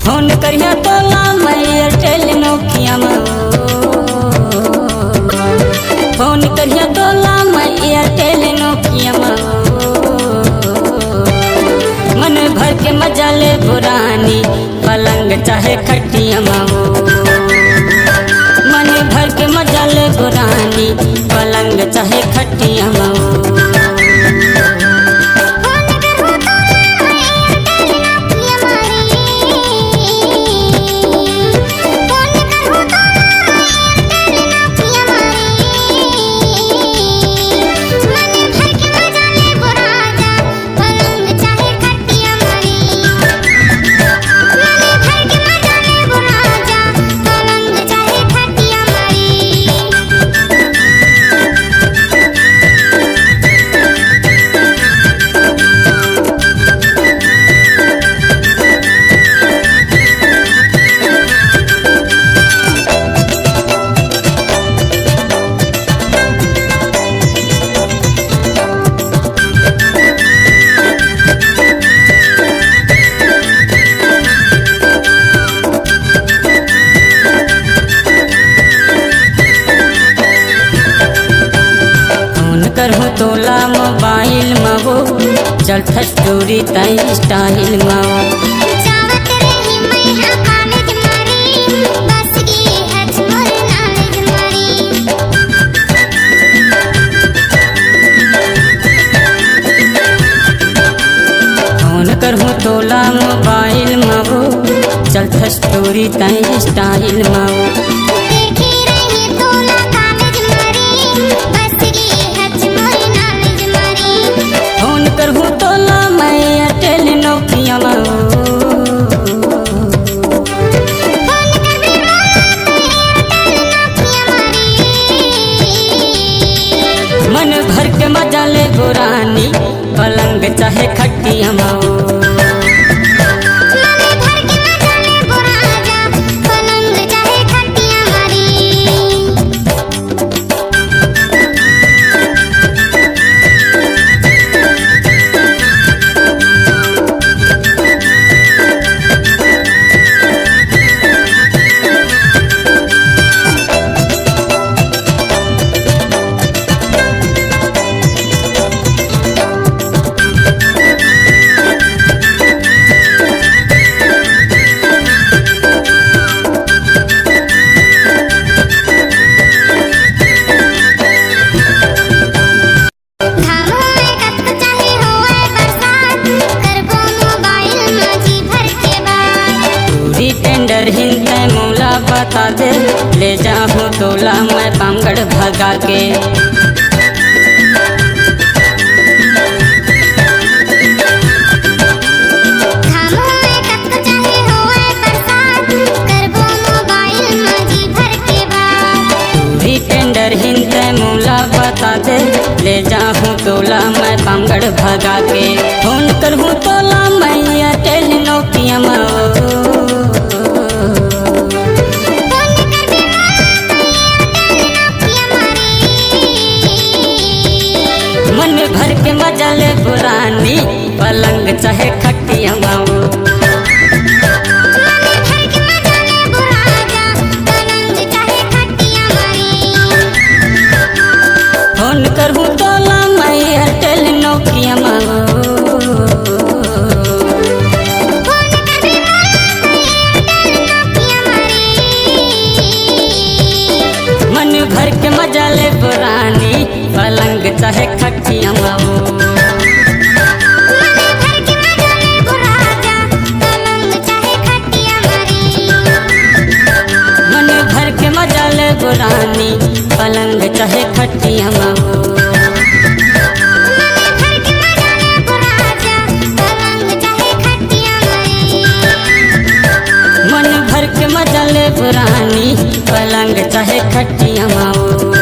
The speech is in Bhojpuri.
फोन करिया तोला मैं एयरटेल नोकिया में फोन करिया तोला मैं एयरटेल नोकिया में मन भर के मजा ले पुरानी पलंग चाहे खटिया में मन भर के मजा ले पुरानी पलंग चाहे खटिया में करहु तोला मोबाइल महो चल स्टोरी तई स्टाइल महो जावत रही मैं हाँ कॉलेज मारी बस की हज मोर नॉलेज मारी फोन करहु तोला मोबाइल महो चल स्टोरी तई स्टाइल महो देखी रही तोला कॉलेज मारी बस की हज मोर नॉलेज मारी फोन करहु तोला मैं एयरटेल नोकिया में फोन कर भी एयरटेल नोकिया मारी मन भर के मजा ले पुरानी पलंग चाहे खटिया में मन भर के मजा ले बुराजा पलंग चाहे खटिया मारी धामों में कत चाहे होए बरसात करबो मोबाइल में जी भर के बात पूरी टेंडर हिंदे मोला बता दे ले जाहूँ तोला मैं पामगढ़ भगा के धामों में कत चाहे होए बरसात करबो मोबाइल में जी भर के बात पूरी टेंडर हिंदे मोला बता दे ले जाहूँ तोला मैं पामगढ़ भगा के फोन करहूँ तोला मैं एयरटेल नोकिया में फोन कर भी एयरटेल नोकिया मारी मन भर के मजा ले पुरानी पलंग चाहे खटिया में मन भर के मजा ले बुराजा पलंग चाहे खटिया मारी फोन करहूँ तोला मैं एयरटेल नोकिया में फोन कर भी एयरटेल नोकिया मारी मन भर के मजा ले पुरानी पलंग चाहे खटिया में मन भर के मजा ले बुराजा पलंग चाहे खटिया मारी मन भर के मजा ले पुरानी पलंग चाहे खटिया में मन भर के मजा ले बुराजा पलंग चाहे खटिया मारी मन भर मजा ले पुरानी पलंग चाहे खटिया माओ।